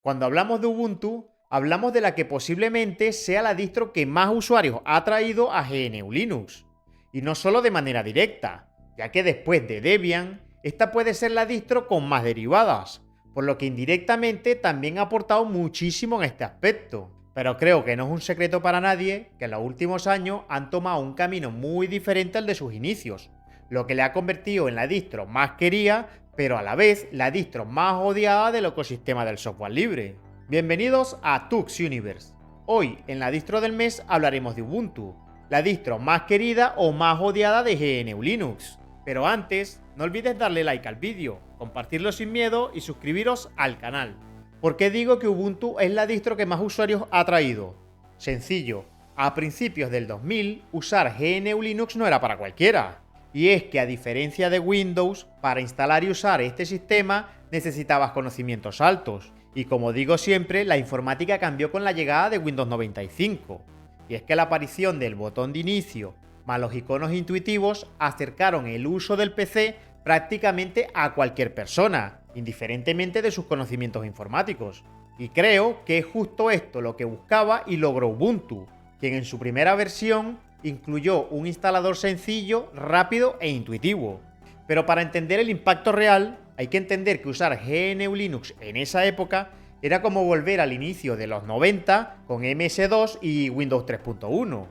Cuando hablamos de Ubuntu, hablamos de la que posiblemente sea la distro que más usuarios ha traído a GNU Linux. Y no solo de manera directa, ya que después de Debian, esta puede ser la distro con más derivadas, por lo que indirectamente también ha aportado muchísimo en este aspecto. Pero creo que no es un secreto para nadie que en los últimos años han tomado un camino muy diferente al de sus inicios, lo que le ha convertido en la distro más querida, pero a la vez la distro más odiada del ecosistema del software libre. Bienvenidos a Tux Universe. Hoy, en la distro del mes, hablaremos de Ubuntu, la distro más querida o más odiada de GNU Linux. Pero antes, no olvides darle like al vídeo, compartirlo sin miedo y suscribiros al canal. ¿Por qué digo que Ubuntu es la distro que más usuarios ha traído? Sencillo, a principios del 2000 usar GNU Linux no era para cualquiera. Y es que a diferencia de Windows, para instalar y usar este sistema necesitabas conocimientos altos. Y como digo siempre, la informática cambió con la llegada de Windows 95. Y es que la aparición del botón de inicio más los iconos intuitivos acercaron el uso del PC prácticamente a cualquier persona, indiferentemente de sus conocimientos informáticos. Y creo que es justo esto lo que buscaba y logró Ubuntu, quien en su primera versión incluyó un instalador sencillo, rápido e intuitivo. Pero para entender el impacto real, hay que entender que usar GNU Linux en esa época era como volver al inicio de los 90 con MS2 y Windows 3.1.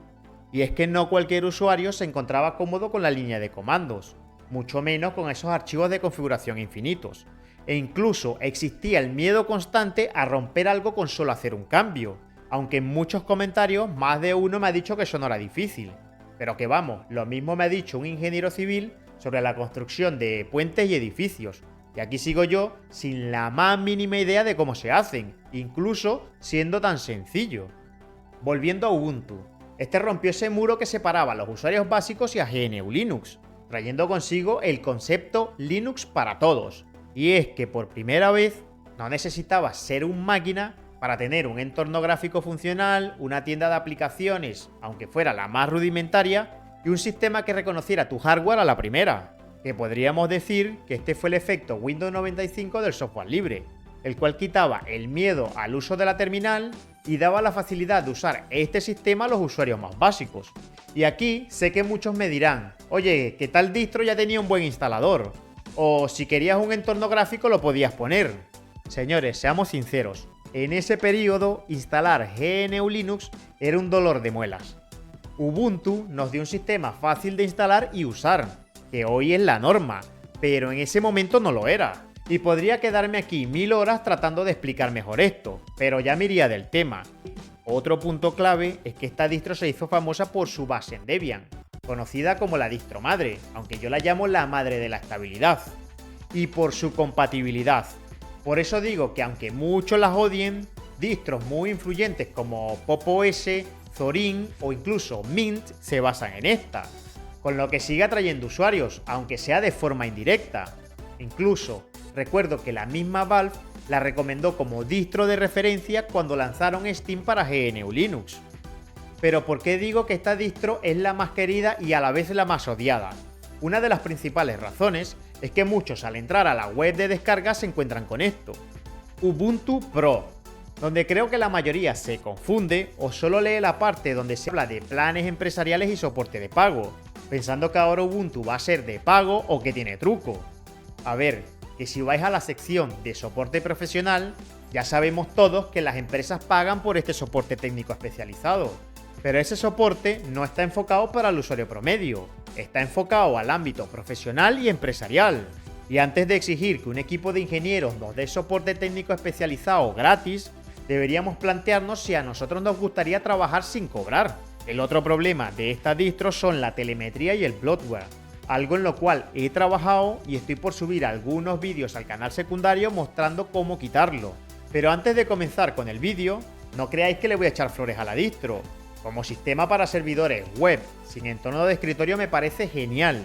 Y es que no cualquier usuario se encontraba cómodo con la línea de comandos, mucho menos con esos archivos de configuración infinitos. E incluso existía el miedo constante a romper algo con solo hacer un cambio, aunque en muchos comentarios más de uno me ha dicho que eso no era difícil. Pero que vamos, lo mismo me ha dicho un ingeniero civil sobre la construcción de puentes y edificios. Y aquí sigo yo sin la más mínima idea de cómo se hacen, incluso siendo tan sencillo. Volviendo a Ubuntu, este rompió ese muro que separaba a los usuarios básicos y a GNU Linux, trayendo consigo el concepto Linux para todos. Y es que por primera vez no necesitabas ser un máquina para tener un entorno gráfico funcional, una tienda de aplicaciones, aunque fuera la más rudimentaria, y un sistema que reconociera tu hardware a la primera. Que podríamos decir que este fue el efecto Windows 95 del software libre, el cual quitaba el miedo al uso de la terminal y daba la facilidad de usar este sistema a los usuarios más básicos. Y aquí sé que muchos me dirán, oye, que tal distro ya tenía un buen instalador, o si querías un entorno gráfico lo podías poner. Señores, seamos sinceros, en ese periodo instalar GNU Linux era un dolor de muelas. Ubuntu nos dio un sistema fácil de instalar y usar, que hoy es la norma, pero en ese momento no lo era. Y podría quedarme aquí 1000 horas tratando de explicar mejor esto, pero ya me iría del tema. Otro punto clave es que esta distro se hizo famosa por su base en Debian, conocida como la distro madre, aunque yo la llamo la madre de la estabilidad, y por su compatibilidad. Por eso digo que aunque muchos las odien, distros muy influyentes como Pop! OS, Zorin o incluso Mint se basan en esta, con lo que sigue atrayendo usuarios, aunque sea de forma indirecta. Incluso recuerdo que la misma Valve la recomendó como distro de referencia cuando lanzaron Steam para GNU Linux. Pero ¿por qué digo que esta distro es la más querida y a la vez la más odiada? Una de las principales razones es que muchos al entrar a la web de descarga se encuentran con esto: Ubuntu Pro, donde creo que la mayoría se confunde o solo lee la parte donde se habla de planes empresariales y soporte de pago, pensando que ahora Ubuntu va a ser de pago o que tiene truco. A ver, que si vais a la sección de soporte profesional, ya sabemos todos que las empresas pagan por este soporte técnico especializado, pero ese soporte no está enfocado para el usuario promedio, está enfocado al ámbito profesional y empresarial. Y antes de exigir que un equipo de ingenieros nos dé soporte técnico especializado gratis, deberíamos plantearnos si a nosotros nos gustaría trabajar sin cobrar. El otro problema de estas distros son la telemetría y el bloatware, algo en lo cual he trabajado y estoy por subir algunos vídeos al canal secundario mostrando cómo quitarlo. Pero antes de comenzar con el vídeo, no creáis que le voy a echar flores a la distro. Como sistema para servidores web, sin entorno de escritorio me parece genial.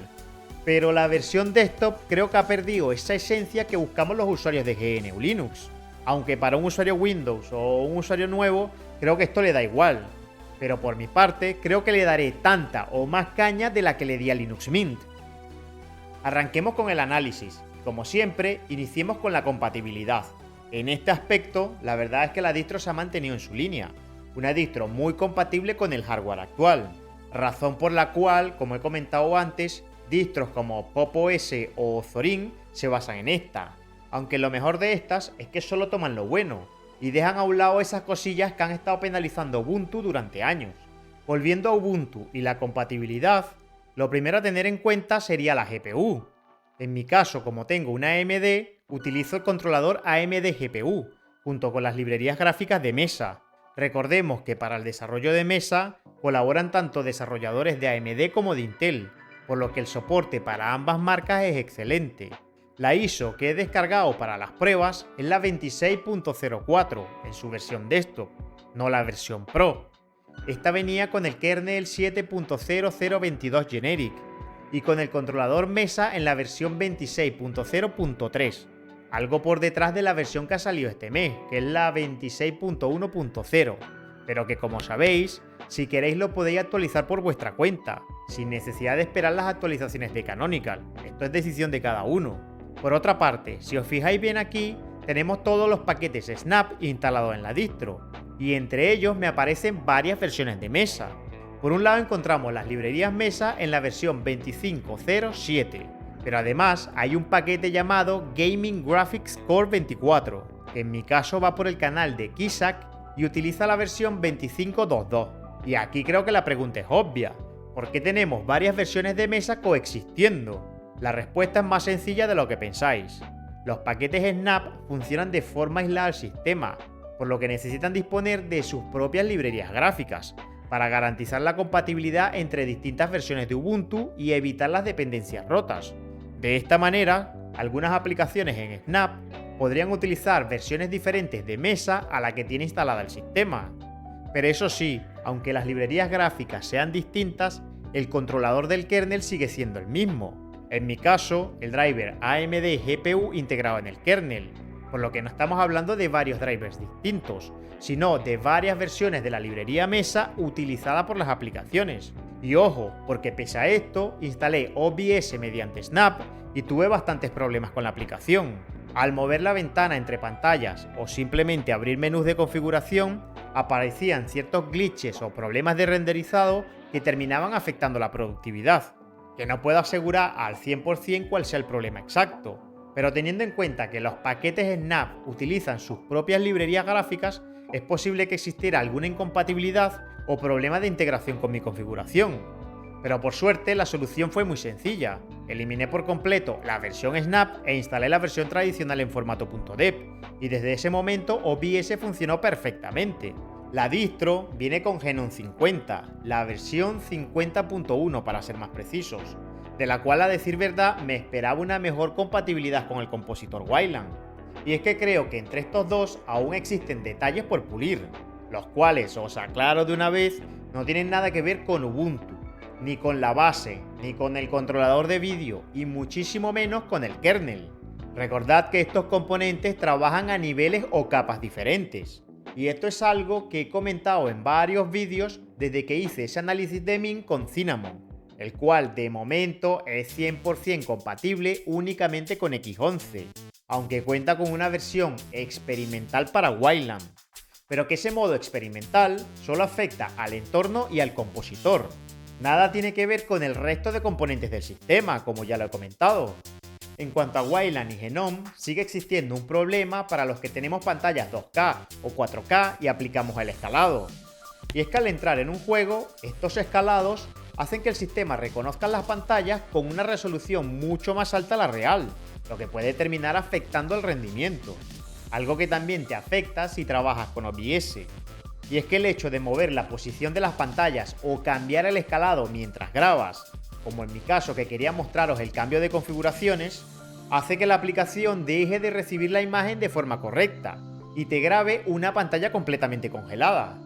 Pero la versión desktop creo que ha perdido esa esencia que buscamos los usuarios de GNU Linux. Aunque para un usuario Windows o un usuario nuevo, creo que esto le da igual. Pero por mi parte, creo que le daré tanta o más caña de la que le di a Linux Mint. Arranquemos con el análisis. Como siempre, iniciemos con la compatibilidad. En este aspecto, la verdad es que la distro se ha mantenido en su línea, una distro muy compatible con el hardware actual, razón por la cual, como he comentado antes, distros como Pop! OS o Zorin se basan en esta, aunque lo mejor de estas es que solo toman lo bueno y dejan a un lado esas cosillas que han estado penalizando Ubuntu durante años. Volviendo a Ubuntu y la compatibilidad, lo primero a tener en cuenta sería la GPU. En mi caso, como tengo una AMD, utilizo el controlador AMD GPU, junto con las librerías gráficas de Mesa. Recordemos que para el desarrollo de Mesa colaboran tanto desarrolladores de AMD como de Intel, por lo que el soporte para ambas marcas es excelente. La ISO que he descargado para las pruebas es la 26.04 en su versión desktop, no la versión Pro. Esta venía con el kernel 7.0022 Generic y con el controlador Mesa en la versión 26.0.3, algo por detrás de la versión que ha salido este mes, que es la 26.1.0, pero que, como sabéis, si queréis lo podéis actualizar por vuestra cuenta, sin necesidad de esperar las actualizaciones de Canonical. Esto es decisión de cada uno. Por otra parte, si os fijáis bien aquí, tenemos todos los paquetes Snap instalados en la distro, y entre ellos me aparecen varias versiones de Mesa. Por un lado encontramos las librerías Mesa en la versión 25.07, pero además hay un paquete llamado Gaming Graphics Core 24, que en mi caso va por el canal de Kisak y utiliza la versión 25.22. Y aquí creo que la pregunta es obvia, ¿por qué tenemos varias versiones de Mesa coexistiendo? La respuesta es más sencilla de lo que pensáis. Los paquetes Snap funcionan de forma aislada al sistema, por lo que necesitan disponer de sus propias librerías gráficas, para garantizar la compatibilidad entre distintas versiones de Ubuntu y evitar las dependencias rotas. De esta manera, algunas aplicaciones en Snap podrían utilizar versiones diferentes de Mesa a la que tiene instalada el sistema. Pero eso sí, aunque las librerías gráficas sean distintas, el controlador del kernel sigue siendo el mismo. En mi caso, el driver AMD GPU integrado en el kernel, por lo que no estamos hablando de varios drivers distintos, sino de varias versiones de la librería Mesa utilizada por las aplicaciones. Y ojo, porque pese a esto, instalé OBS mediante Snap y tuve bastantes problemas con la aplicación. Al mover la ventana entre pantallas o simplemente abrir menús de configuración, aparecían ciertos glitches o problemas de renderizado que terminaban afectando la productividad. Que no puedo asegurar al 100% cuál sea el problema exacto, pero teniendo en cuenta que los paquetes Snap utilizan sus propias librerías gráficas, es posible que existiera alguna incompatibilidad o problema de integración con mi configuración. Pero por suerte la solución fue muy sencilla. Eliminé por completo la versión Snap e instalé la versión tradicional en formato .deb, y desde ese momento OBS funcionó perfectamente. La distro viene con Genome 50, la versión 50.1 para ser más precisos, de la cual a decir verdad me esperaba una mejor compatibilidad con el compositor Wayland. Y es que creo que entre estos dos aún existen detalles por pulir, los cuales, os aclaro de una vez, no tienen nada que ver con Ubuntu, ni con la base, ni con el controlador de vídeo, y muchísimo menos con el kernel. Recordad que estos componentes trabajan a niveles o capas diferentes. Y esto es algo que he comentado en varios vídeos desde que hice ese análisis de Mint con Cinnamon, el cual de momento es 100% compatible únicamente con X11, aunque cuenta con una versión experimental para Wayland, pero que ese modo experimental solo afecta al entorno y al compositor. Nada tiene que ver con el resto de componentes del sistema, como ya lo he comentado. En cuanto a Wayland y Genome, sigue existiendo un problema para los que tenemos pantallas 2K o 4K y aplicamos el escalado. Y es que al entrar en un juego, estos escalados hacen que el sistema reconozca las pantallas con una resolución mucho más alta a la real, lo que puede terminar afectando el rendimiento. Algo que también te afecta si trabajas con OBS. Y es que el hecho de mover la posición de las pantallas o cambiar el escalado mientras grabas, como en mi caso que quería mostraros el cambio de configuraciones, hace que la aplicación deje de recibir la imagen de forma correcta y te grabe una pantalla completamente congelada.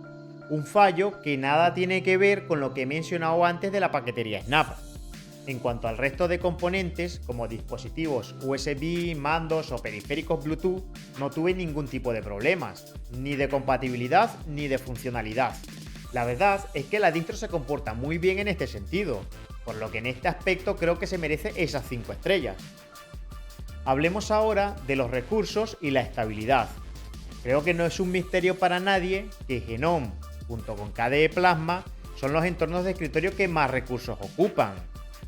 Un fallo que nada tiene que ver con lo que he mencionado antes de la paquetería Snap. En cuanto al resto de componentes, como dispositivos USB, mandos o periféricos Bluetooth, no tuve ningún tipo de problemas, ni de compatibilidad ni de funcionalidad. La verdad es que la distro se comporta muy bien en este sentido, por lo que en este aspecto creo que se merece esas 5 estrellas. Hablemos ahora de los recursos y la estabilidad. Creo que no es un misterio para nadie que Genome, junto con KDE Plasma, son los entornos de escritorio que más recursos ocupan.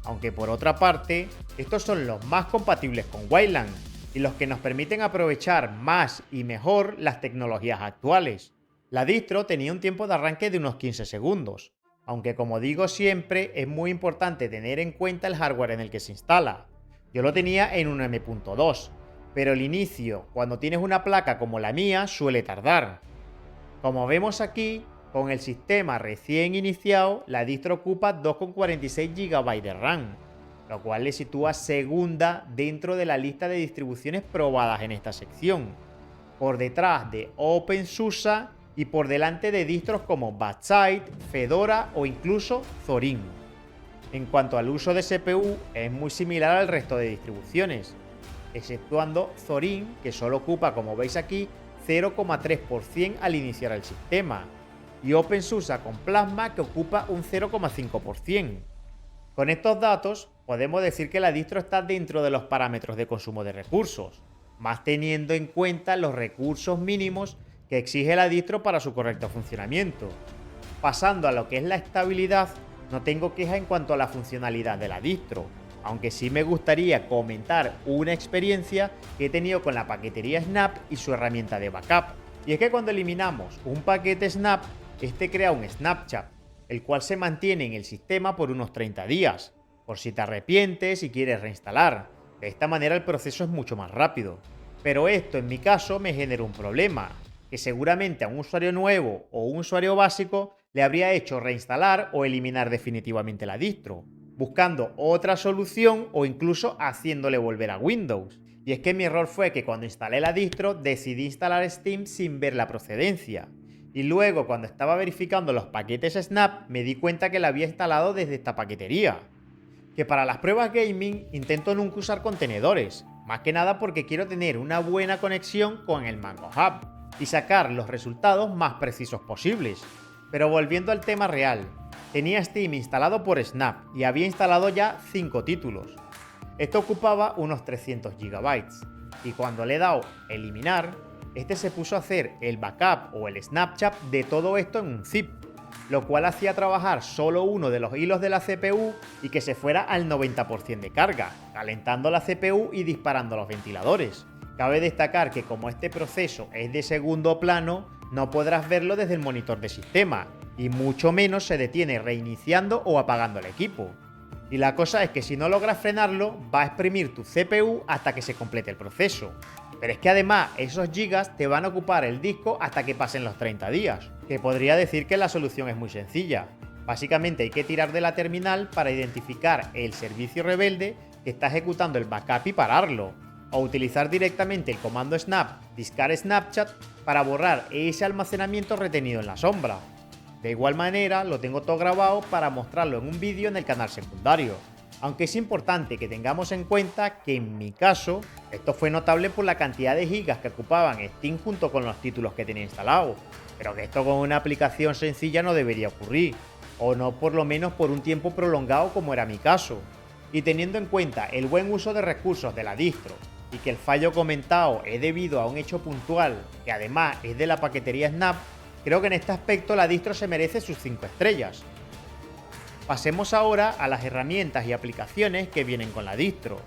Aunque por otra parte, estos son los más compatibles con Wayland y los que nos permiten aprovechar más y mejor las tecnologías actuales. La distro tenía un tiempo de arranque de unos 15 segundos, aunque como digo siempre es muy importante tener en cuenta el hardware en el que se instala. Yo lo tenía en un M.2, pero el inicio, cuando tienes una placa como la mía, suele tardar. Como vemos aquí, con el sistema recién iniciado, la distro ocupa 2,46 GB de RAM, lo cual le sitúa segunda dentro de la lista de distribuciones probadas en esta sección, por detrás de OpenSUSE y por delante de distros como Batside, Fedora o incluso Zorin. En cuanto al uso de CPU, es muy similar al resto de distribuciones, exceptuando Zorin, que solo ocupa, como veis aquí, 0,3% al iniciar el sistema, y OpenSUSE con Plasma, que ocupa un 0,5%. Con estos datos, podemos decir que la distro está dentro de los parámetros de consumo de recursos, más teniendo en cuenta los recursos mínimos que exige la distro para su correcto funcionamiento. Pasando a lo que es la estabilidad, no tengo queja en cuanto a la funcionalidad de la distro, aunque sí me gustaría comentar una experiencia que he tenido con la paquetería Snap y su herramienta de backup. Y es que cuando eliminamos un paquete Snap, este crea un Snapchat, el cual se mantiene en el sistema por unos 30 días, por si te arrepientes y quieres reinstalar. De esta manera el proceso es mucho más rápido. Pero esto en mi caso me generó un problema, que seguramente a un usuario nuevo o un usuario básico le habría hecho reinstalar o eliminar definitivamente la distro, buscando otra solución o incluso haciéndole volver a Windows. Y es que mi error fue que cuando instalé la distro decidí instalar Steam sin ver la procedencia. Y luego cuando estaba verificando los paquetes Snap me di cuenta que la había instalado desde esta paquetería. Que para las pruebas gaming intento nunca usar contenedores, más que nada porque quiero tener una buena conexión con el Mango Hub y sacar los resultados más precisos posibles. Pero volviendo al tema real, tenía Steam instalado por Snap y había instalado ya 5 títulos. Esto ocupaba unos 300 GB y cuando le he dado eliminar, este se puso a hacer el backup o el Snapchat de todo esto en un zip, lo cual hacía trabajar solo uno de los hilos de la CPU y que se fuera al 90% de carga, calentando la CPU y disparando los ventiladores. Cabe destacar que como este proceso es de segundo plano, no podrás verlo desde el monitor de sistema, y mucho menos se detiene reiniciando o apagando el equipo. Y la cosa es que si no logras frenarlo, va a exprimir tu CPU hasta que se complete el proceso. Pero es que además esos gigas te van a ocupar el disco hasta que pasen los 30 días, que podría decir que la solución es muy sencilla. Básicamente hay que tirar de la terminal para identificar el servicio rebelde que está ejecutando el backup y pararlo, o utilizar directamente el comando snap discard snapchat para borrar ese almacenamiento retenido en la sombra. De igual manera lo tengo todo grabado para mostrarlo en un vídeo en el canal secundario, aunque es importante que tengamos en cuenta que en mi caso esto fue notable por la cantidad de gigas que ocupaban Steam junto con los títulos que tenía instalados, pero que esto con una aplicación sencilla no debería ocurrir, o no por lo menos por un tiempo prolongado como era mi caso. Y teniendo en cuenta el buen uso de recursos de la distro y que el fallo comentado es debido a un hecho puntual que además es de la paquetería Snap, creo que en este aspecto la distro se merece sus 5 estrellas. Pasemos ahora a las herramientas y aplicaciones que vienen con la distro.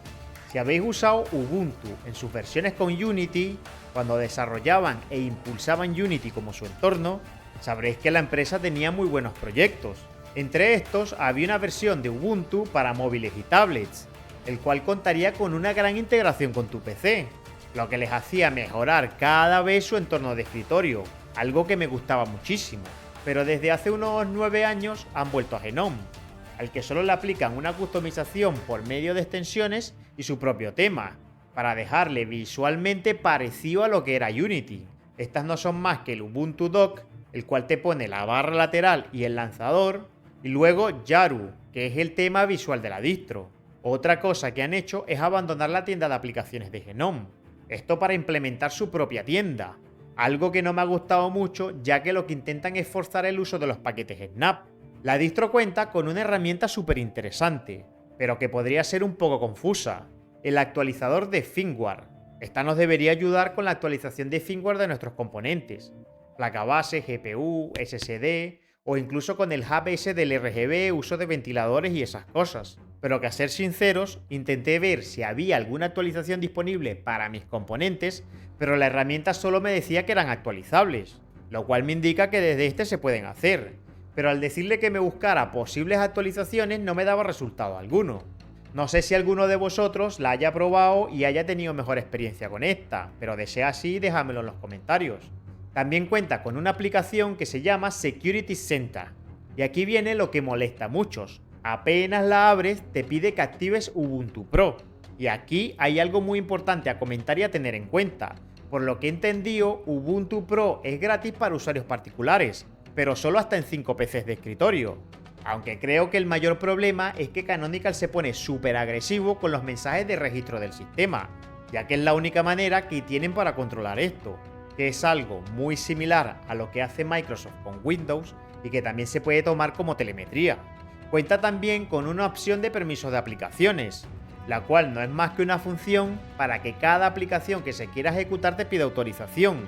Si habéis usado Ubuntu en sus versiones con Unity, cuando desarrollaban e impulsaban Unity como su entorno, sabréis que la empresa tenía muy buenos proyectos. Entre estos había una versión de Ubuntu para móviles y tablets, el cual contaría con una gran integración con tu PC, lo que les hacía mejorar cada vez su entorno de escritorio, algo que me gustaba muchísimo. Pero desde hace unos 9 años han vuelto a Genome, al que solo le aplican una customización por medio de extensiones y su propio tema, para dejarle visualmente parecido a lo que era Unity. Estas no son más que el Ubuntu Dock, el cual te pone la barra lateral y el lanzador, y luego Yaru, que es el tema visual de la distro. Otra cosa que han hecho es abandonar la tienda de aplicaciones de Genome, esto para implementar su propia tienda, algo que no me ha gustado mucho ya que lo que intentan es forzar el uso de los paquetes Snap. La distro cuenta con una herramienta súper interesante, pero que podría ser un poco confusa, el actualizador de firmware. Esta nos debería ayudar con la actualización de firmware de nuestros componentes, placa base, GPU, SSD o incluso con el hub ese del RGB, uso de ventiladores y esas cosas. Pero que a ser sinceros, intenté ver si había alguna actualización disponible para mis componentes, pero la herramienta solo me decía que eran actualizables, lo cual me indica que desde este se pueden hacer. Pero al decirle que me buscara posibles actualizaciones no me daba resultado alguno. No sé si alguno de vosotros la haya probado y haya tenido mejor experiencia con esta, pero de ser así déjamelo en los comentarios. También cuenta con una aplicación que se llama Security Center. Y aquí viene lo que molesta a muchos. Apenas la abres te pide que actives Ubuntu Pro. Y aquí hay algo muy importante a comentar y a tener en cuenta. Por lo que he entendido, Ubuntu Pro es gratis para usuarios particulares, pero solo hasta en 5 PCs de escritorio. Aunque creo que el mayor problema es que Canonical se pone súper agresivo con los mensajes de registro del sistema, ya que es la única manera que tienen para controlar esto, que es algo muy similar a lo que hace Microsoft con Windows y que también se puede tomar como telemetría. Cuenta también con una opción de permisos de aplicaciones, la cual no es más que una función para que cada aplicación que se quiera ejecutar te pida autorización,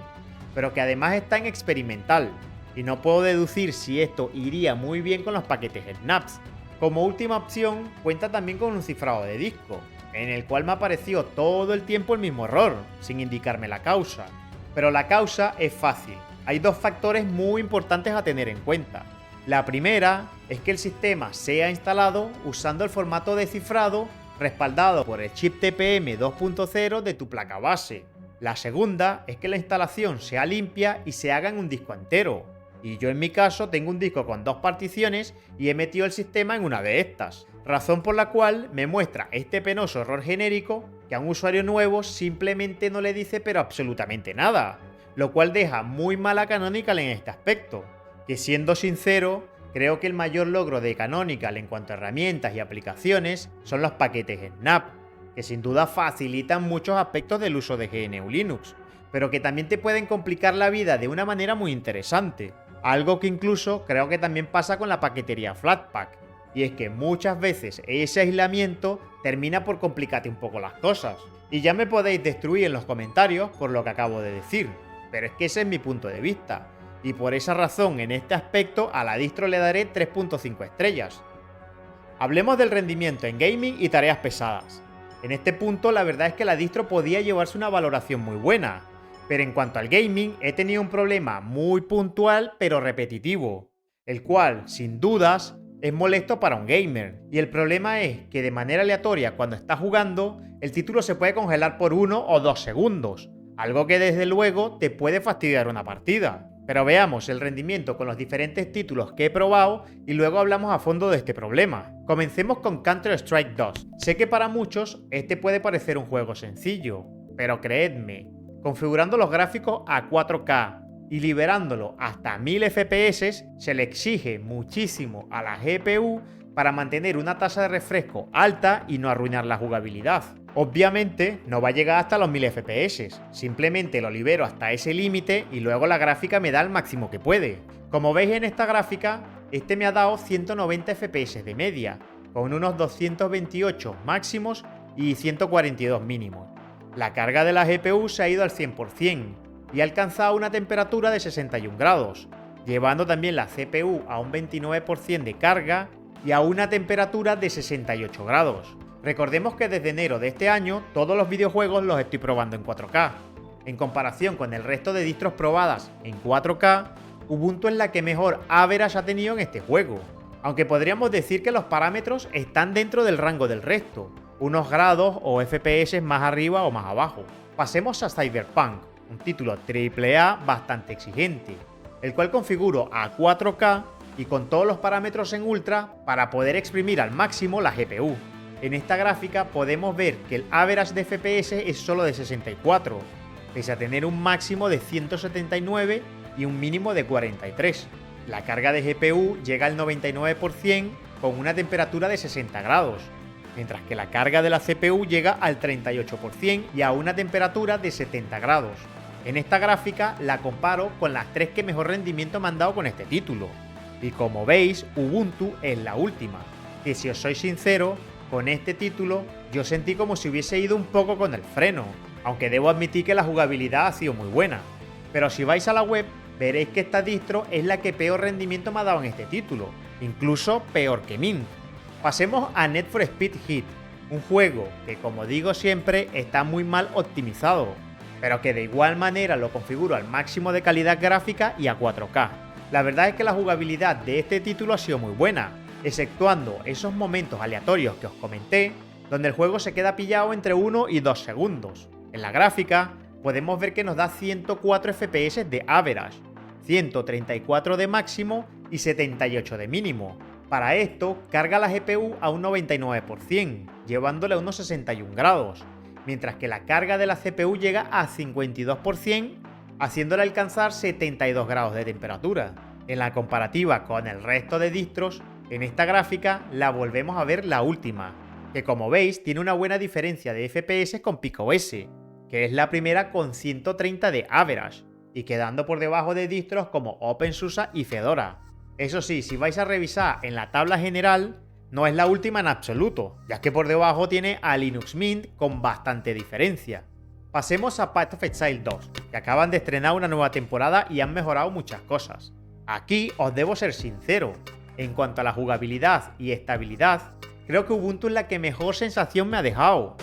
pero que además está en experimental. Y no puedo deducir si esto iría muy bien con los paquetes snaps. Como última opción, cuenta también con un cifrado de disco, en el cual me apareció todo el tiempo el mismo error, sin indicarme la causa. Pero la causa es fácil. Hay dos factores muy importantes a tener en cuenta. La primera es que el sistema sea instalado usando el formato de cifrado respaldado por el chip TPM 2.0 de tu placa base. La segunda es que la instalación sea limpia y se haga en un disco entero. Y yo en mi caso tengo un disco con 2 particiones y he metido el sistema en una de estas. Razón por la cual me muestra este penoso error genérico que a un usuario nuevo simplemente no le dice pero absolutamente nada. Lo cual deja muy mal a Canonical en este aspecto. Que siendo sincero, creo que el mayor logro de Canonical en cuanto a herramientas y aplicaciones son los paquetes Snap, que sin duda facilitan muchos aspectos del uso de GNU Linux, pero que también te pueden complicar la vida de una manera muy interesante. Algo que incluso creo que también pasa con la paquetería Flatpak, y es que muchas veces ese aislamiento termina por complicarte un poco las cosas. Y ya me podéis destruir en los comentarios por lo que acabo de decir, pero es que ese es mi punto de vista, y por esa razón en este aspecto a la distro le daré 3.5 estrellas. Hablemos del rendimiento en gaming y tareas pesadas. En este punto la verdad es que la distro podía llevarse una valoración muy buena, pero en cuanto al gaming he tenido un problema muy puntual pero repetitivo, el cual, sin dudas, es molesto para un gamer. Y el problema es que de manera aleatoria cuando estás jugando, el título se puede congelar por 1 o 2 segundos, algo que desde luego te puede fastidiar una partida. Pero veamos el rendimiento con los diferentes títulos que he probado y luego hablamos a fondo de este problema. Comencemos con Counter-Strike 2. Sé que para muchos este puede parecer un juego sencillo, pero creedme, configurando los gráficos a 4K y liberándolo hasta 1000 FPS, se le exige muchísimo a la GPU para mantener una tasa de refresco alta y no arruinar la jugabilidad. Obviamente no va a llegar hasta los 1000 FPS, simplemente lo libero hasta ese límite y luego la gráfica me da el máximo que puede. Como veis en esta gráfica, este me ha dado 190 FPS de media, con unos 228 máximos y 142 mínimos. La carga de la GPU se ha ido al 100% y ha alcanzado una temperatura de 61 grados, llevando también la CPU a un 29% de carga y a una temperatura de 68 grados. Recordemos que desde enero de este año todos los videojuegos los estoy probando en 4K. En comparación con el resto de distros probadas en 4K, Ubuntu es la que mejor average ha tenido en este juego, aunque podríamos decir que los parámetros están dentro del rango del resto, unos grados o FPS más arriba o más abajo. Pasemos a Cyberpunk, un título AAA bastante exigente, el cual configuro a 4K y con todos los parámetros en Ultra para poder exprimir al máximo la GPU. En esta gráfica podemos ver que el average de FPS es solo de 64, pese a tener un máximo de 179 y un mínimo de 43. La carga de GPU llega al 99% con una temperatura de 60 grados, mientras que la carga de la CPU llega al 38% y a una temperatura de 70 grados. En esta gráfica la comparo con las 3 que mejor rendimiento me han dado con este título. Y como veis, Ubuntu es la última, que si os soy sincero, con este título yo sentí como si hubiese ido un poco con el freno, aunque debo admitir que la jugabilidad ha sido muy buena. Pero si vais a la web, veréis que esta distro es la que peor rendimiento me ha dado en este título, incluso peor que Mint. Pasemos a Need for Speed Heat, un juego que, como digo siempre, está muy mal optimizado, pero que de igual manera lo configuro al máximo de calidad gráfica y a 4K. La verdad es que la jugabilidad de este título ha sido muy buena, exceptuando esos momentos aleatorios que os comenté, donde el juego se queda pillado entre 1 y 2 segundos. En la gráfica podemos ver que nos da 104 FPS de average, 134 de máximo y 78 de mínimo. Para esto, carga la GPU a un 99%, llevándole a unos 61 grados, mientras que la carga de la CPU llega a 52%, haciéndole alcanzar 72 grados de temperatura. En la comparativa con el resto de distros, en esta gráfica la volvemos a ver la última, que como veis tiene una buena diferencia de FPS con PicOS, que es la primera con 130 de average, y quedando por debajo de distros como OpenSUSE y Fedora. Eso sí, si vais a revisar en la tabla general, no es la última en absoluto, ya que por debajo tiene a Linux Mint con bastante diferencia. Pasemos a Path of Exile 2, que acaban de estrenar una nueva temporada y han mejorado muchas cosas. Aquí os debo ser sincero, en cuanto a la jugabilidad y estabilidad, creo que Ubuntu es la que mejor sensación me ha dejado.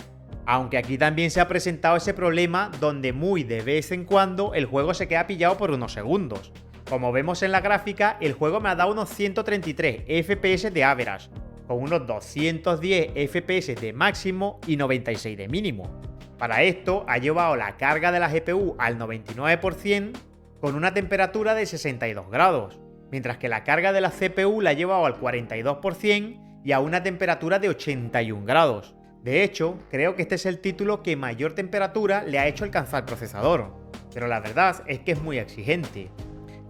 Aunque aquí también se ha presentado ese problema donde muy de vez en cuando el juego se queda pillado por unos segundos. Como vemos en la gráfica, el juego me ha dado unos 133 FPS de average, con unos 210 FPS de máximo y 96 de mínimo. Para esto ha llevado la carga de la GPU al 99% con una temperatura de 62 grados, mientras que la carga de la CPU la ha llevado al 42% y a una temperatura de 81 grados. De hecho, creo que este es el título que mayor temperatura le ha hecho alcanzar el procesador, pero la verdad es que es muy exigente.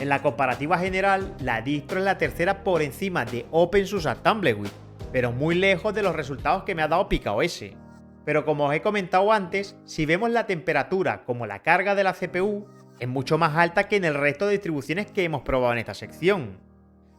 En la comparativa general, la distro es la tercera por encima de OpenSUSE Tumbleweed, pero muy lejos de los resultados que me ha dado PicOS. Pero como os he comentado antes, si vemos la temperatura como la carga de la CPU, es mucho más alta que en el resto de distribuciones que hemos probado en esta sección.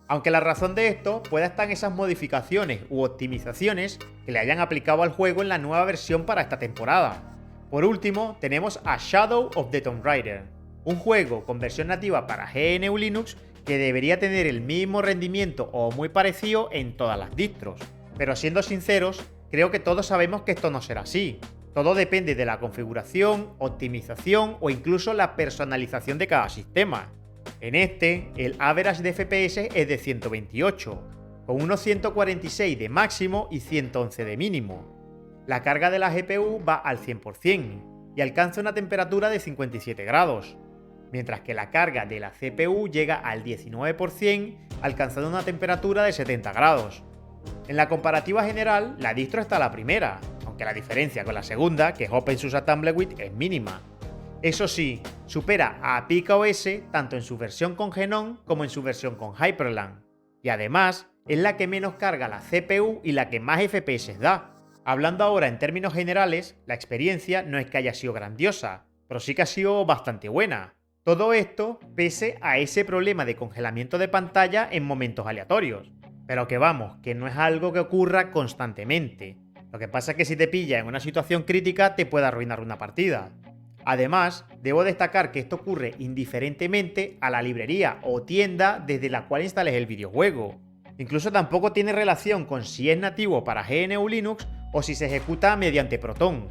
Aunque la razón de esto pueda estar en esas modificaciones u optimizaciones que le hayan aplicado al juego en la nueva versión para esta temporada. Por último, tenemos a Shadow of the Tomb Raider, un juego con versión nativa para GNU Linux que debería tener el mismo rendimiento o muy parecido en todas las distros. Pero siendo sinceros, creo que todos sabemos que esto no será así. Todo depende de la configuración, optimización o incluso la personalización de cada sistema. En este, el average de FPS es de 128, con unos 146 de máximo y 111 de mínimo. La carga de la GPU va al 100% y alcanza una temperatura de 57 grados, mientras que la carga de la CPU llega al 19%, alcanzando una temperatura de 70 grados. En la comparativa general, la distro está a la primera, aunque la diferencia con la segunda, que es OpenSUSE Tumbleweed, es mínima. Eso sí, supera a PicOS tanto en su versión con GNOME como en su versión con Hyprland. Y además, es la que menos carga la CPU y la que más FPS da. Hablando ahora en términos generales, la experiencia no es que haya sido grandiosa, pero sí que ha sido bastante buena. Todo esto pese a ese problema de congelamiento de pantalla en momentos aleatorios. Pero que vamos, que no es algo que ocurra constantemente. Lo que pasa es que si te pilla en una situación crítica te puede arruinar una partida. Además, debo destacar que esto ocurre indiferentemente a la librería o tienda desde la cual instales el videojuego. Incluso tampoco tiene relación con si es nativo para GNU Linux o si se ejecuta mediante Proton,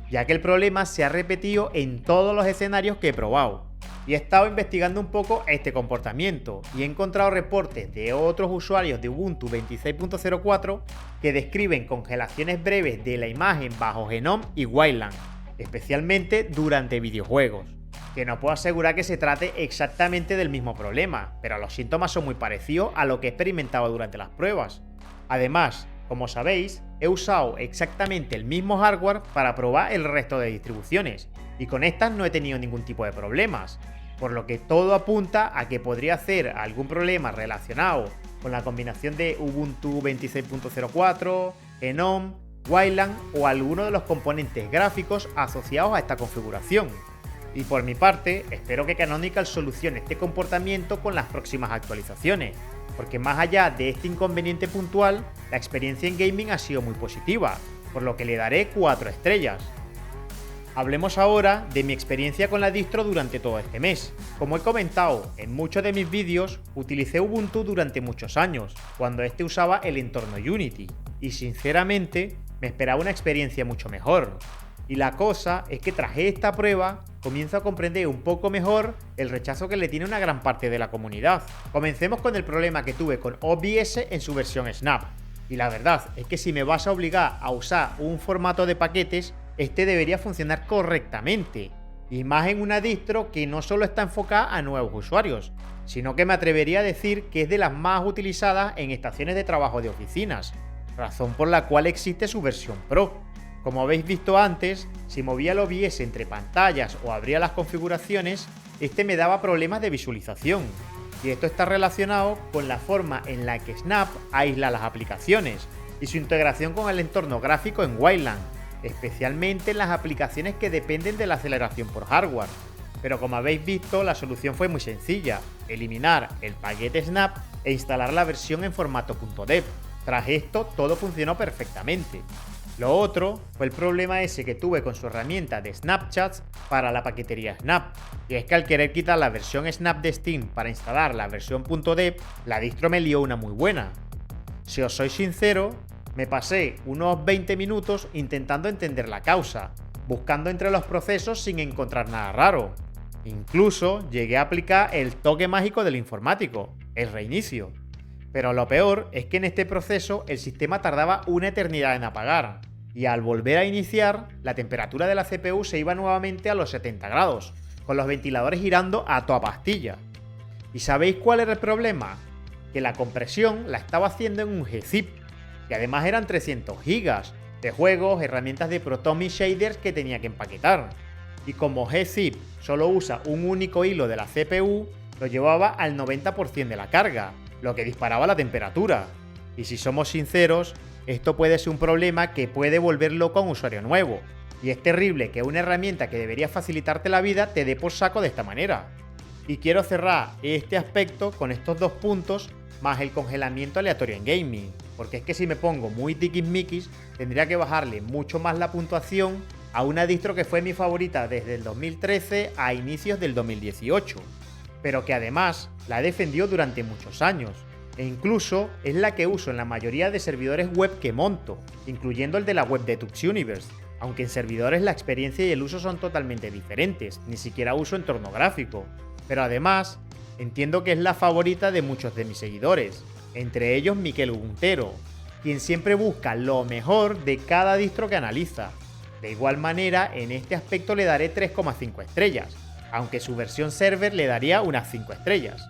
ya que el problema se ha repetido en todos los escenarios que he probado. Y he estado investigando un poco este comportamiento y he encontrado reportes de otros usuarios de Ubuntu 26.04 que describen congelaciones breves de la imagen bajo GNOME y Wayland, especialmente durante videojuegos. Que no puedo asegurar que se trate exactamente del mismo problema, pero los síntomas son muy parecidos a lo que he experimentado durante las pruebas. Además, como sabéis, he usado exactamente el mismo hardware para probar el resto de distribuciones, y con estas no he tenido ningún tipo de problemas, por lo que todo apunta a que podría ser algún problema relacionado con la combinación de Ubuntu 26.04, GNOME, Wayland o alguno de los componentes gráficos asociados a esta configuración. Y por mi parte, espero que Canonical solucione este comportamiento con las próximas actualizaciones, porque más allá de este inconveniente puntual, la experiencia en gaming ha sido muy positiva, por lo que le daré 4 estrellas. Hablemos ahora de mi experiencia con la distro durante todo este mes. Como he comentado en muchos de mis vídeos, utilicé Ubuntu durante muchos años, cuando este usaba el entorno Unity, y sinceramente me esperaba una experiencia mucho mejor. Y la cosa es que tras esta prueba, comienzo a comprender un poco mejor el rechazo que le tiene una gran parte de la comunidad. Comencemos con el problema que tuve con OBS en su versión Snap. Y la verdad es que si me vas a obligar a usar un formato de paquetes, este debería funcionar correctamente, y más en una distro que no solo está enfocada a nuevos usuarios, sino que me atrevería a decir que es de las más utilizadas en estaciones de trabajo de oficinas, razón por la cual existe su versión Pro. Como habéis visto antes, si movía el OBS entre pantallas o abría las configuraciones, este me daba problemas de visualización, y esto está relacionado con la forma en la que Snap aísla las aplicaciones y su integración con el entorno gráfico en Wayland, especialmente en las aplicaciones que dependen de la aceleración por hardware. Pero como habéis visto, la solución fue muy sencilla: eliminar el paquete Snap e instalar la versión en formato .dev. Tras esto, todo funcionó perfectamente. Lo otro fue el problema ese que tuve con su herramienta de Snapchats para la paquetería Snap, y es que al querer quitar la versión Snap de Steam para instalar la versión .dev, la distro me lió una muy buena. Si os soy sincero, me pasé unos 20 minutos intentando entender la causa, buscando entre los procesos sin encontrar nada raro. Incluso llegué a aplicar el toque mágico del informático, el reinicio. Pero lo peor es que en este proceso el sistema tardaba una eternidad en apagar, y al volver a iniciar, la temperatura de la CPU se iba nuevamente a los 70 grados, con los ventiladores girando a toda pastilla. ¿Y sabéis cuál era el problema? Que la compresión la estaba haciendo en un gzip, y además eran 300 GB de juegos, herramientas de Proton y shaders que tenía que empaquetar. Y como gzip solo usa un único hilo de la CPU, lo llevaba al 90% de la carga, lo que disparaba la temperatura. Y si somos sinceros, esto puede ser un problema que puede volver loco a un usuario nuevo. Y es terrible que una herramienta que debería facilitarte la vida te dé por saco de esta manera. Y quiero cerrar este aspecto con estos dos puntos más el congelamiento aleatorio en gaming, porque es que si me pongo muy tiquismiquis tendría que bajarle mucho más la puntuación a una distro que fue mi favorita desde el 2013 a inicios del 2018, pero que además la defendió durante muchos años, e incluso es la que uso en la mayoría de servidores web que monto, incluyendo el de la web de Tux Universe, aunque en servidores la experiencia y el uso son totalmente diferentes, ni siquiera uso entorno gráfico, pero además entiendo que es la favorita de muchos de mis seguidores, entre ellos Miquel Ubuntero, quien siempre busca lo mejor de cada distro que analiza. De igual manera, en este aspecto le daré 3,5 estrellas, aunque su versión server le daría unas 5 estrellas.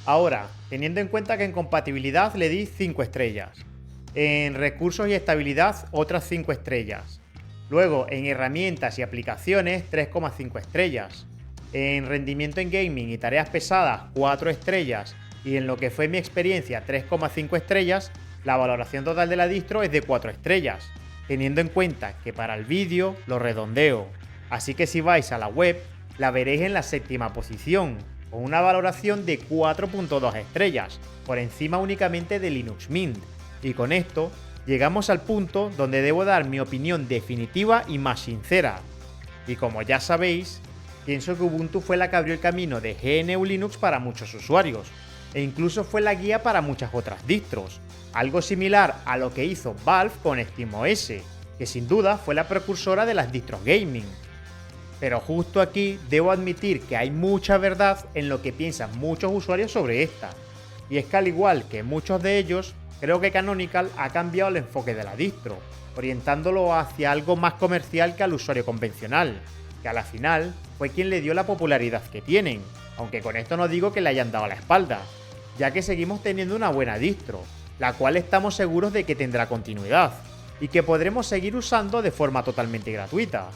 Ahora, teniendo en cuenta que en compatibilidad le di 5 estrellas, en recursos y estabilidad otras 5 estrellas, luego en herramientas y aplicaciones 3,5 estrellas, en rendimiento en gaming y tareas pesadas 4 estrellas, y en lo que fue mi experiencia 3,5 estrellas, la valoración total de la distro es de 4 estrellas, teniendo en cuenta que para el vídeo lo redondeo, así que si vais a la web la veréis en la 7ª posición, con una valoración de 4,2 estrellas, por encima únicamente de Linux Mint, y con esto llegamos al punto donde debo dar mi opinión definitiva y más sincera, y como ya sabéis, pienso que Ubuntu fue la que abrió el camino de GNU Linux para muchos usuarios, e incluso fue la guía para muchas otras distros, algo similar a lo que hizo Valve con SteamOS, que sin duda fue la precursora de las distros gaming. Pero justo aquí debo admitir que hay mucha verdad en lo que piensan muchos usuarios sobre esta, y es que al igual que muchos de ellos, creo que Canonical ha cambiado el enfoque de la distro, orientándolo hacia algo más comercial que al usuario convencional, que a la final fue quien le dio la popularidad que tienen, aunque con esto no digo que le hayan dado la espalda, ya que seguimos teniendo una buena distro, la cual estamos seguros de que tendrá continuidad, y que podremos seguir usando de forma totalmente gratuita.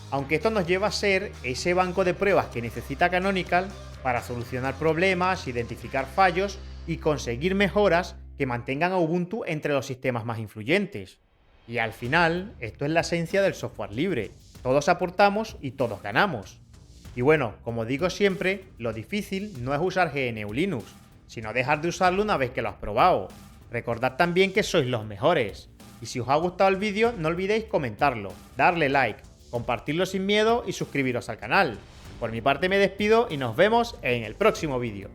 Aunque esto nos lleva a ser ese banco de pruebas que necesita Canonical para solucionar problemas, identificar fallos y conseguir mejoras que mantengan a Ubuntu entre los sistemas más influyentes. Y al final, esto es la esencia del software libre. Todos aportamos y todos ganamos. Y bueno, como digo siempre, lo difícil no es usar GNU Linux, sino dejar de usarlo una vez que lo has probado. Recordad también que sois los mejores. Y si os ha gustado el vídeo, no olvidéis comentarlo, darle like, compartirlo sin miedo y suscribiros al canal. Por mi parte me despido y nos vemos en el próximo vídeo.